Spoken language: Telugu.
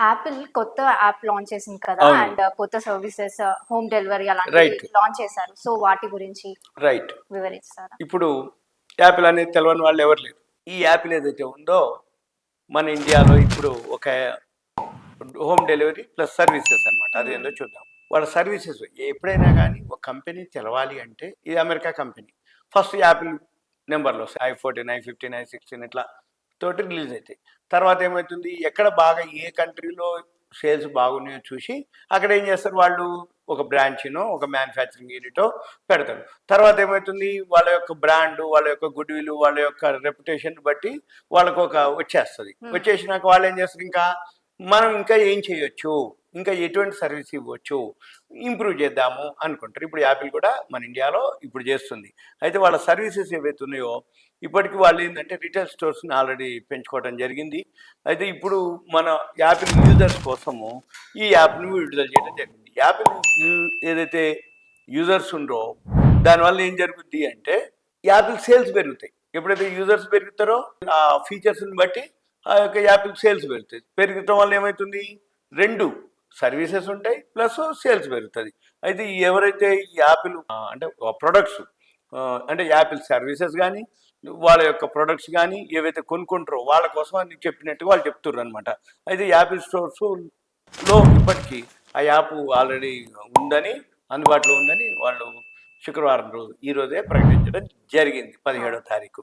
యాపిల్ కొత్త యాప్ లాంచ్ చేసింది కదా! అవును. అండ్ కొత్త సర్వీసెస్ హోమ్ డెలివరీ అలాంటివి రైట్. లాంచ్ చేశారు. సో, వాటి గురించి రైట్. వివరిస్తారా? ఇప్పుడు యాపిల్ అనేది తెలవని వాళ్ళు ఎవరు లేరు. ఈ యాపిల్ ఏదైతే ఉందో మన ఇండియాలో ఇప్పుడు ఒక హోమ్ డెలివరీ ప్లస్ సర్వీసెస్ అనమాట. అదేందో చూద్దాం. వాళ్ళ సర్వీసెస్ ఎప్పుడైనా కానీ ఒక కంపెనీ తెలవాలి అంటే ఇది అమెరికా కంపెనీ. ఫస్ట్ యాపిల్ నెంబర్లు వస్తాయి. i14, i15, i16 ఇట్లా తోటి రిలీజ్ అవుతాయి. తర్వాత ఏమవుతుంది, ఎక్కడ బాగా ఏ కంట్రీలో సేల్స్ బాగున్నాయో చూసి అక్కడ ఏం చేస్తారు వాళ్ళు, ఒక బ్రాంచ్నో ఒక మ్యానుఫ్యాక్చరింగ్ యూనిటో పెడతారు. తర్వాత ఏమవుతుంది, వాళ్ళ యొక్క బ్రాండ్, వాళ్ళ యొక్క గుడ్ విల్, వాళ్ళ యొక్క రెప్యుటేషన్ బట్టి వాళ్ళకు ఒక వచ్చేస్తుంది. వచ్చేసినాక వాళ్ళు ఏం చేస్తారు, ఇంకా మనం ఇంకా ఏం చేయొచ్చు, ఇంకా ఎటువంటి సర్వీస్ ఇవ్వచ్చు, ఇంప్రూవ్ చేద్దాము అనుకుంటారు. ఇప్పుడు యాపిల్ కూడా మన ఇండియాలో ఇప్పుడు చేస్తుంది. అయితే వాళ్ళ సర్వీసెస్ ఏవైతే ఉన్నాయో ఇప్పటికీ వాళ్ళు ఏంటంటే రిటైల్ స్టోర్స్ని ఆల్రెడీ పెంచుకోవడం జరిగింది. అయితే ఇప్పుడు మన యాపిల్ యూజర్స్ కోసము ఈ యాప్ని విడుదల చేయడం జరిగింది. యాపిల్ ఏదైతే యూజర్స్ ఉండరో దానివల్ల ఏం జరుగుద్ది అంటే యాపిల్ సేల్స్ పెరుగుతాయి. ఎప్పుడైతే యూజర్స్ పెరుగుతారో ఆ ఫీచర్స్ని బట్టి ఆ యొక్క యాపిల్ సేల్స్ పెరుగుతుంది. పెరగటం వల్ల ఏమవుతుంది, రెండు సర్వీసెస్ ఉంటాయి ప్లస్ సేల్స్ పెరుగుతుంది. అయితే ఎవరైతే ఈ యాపిల్ అంటే ప్రొడక్ట్స్ అంటే యాపిల్ సర్వీసెస్ కానీ వాళ్ళ యొక్క ప్రొడక్ట్స్ కానీ ఏవైతే కొనుక్కుంటారో వాళ్ళ కోసం అని చెప్పినట్టుగా వాళ్ళు చెప్తున్నారు అనమాట. అయితే యాపిల్ స్టోర్స్లో ఇప్పటికీ ఆ యాప్ ఆల్రెడీ ఉందని, అందుబాటులో ఉందని వాళ్ళు శుక్రవారం రోజు ఈ రోజే ప్రకటించడం జరిగింది, 17వ తారీఖు.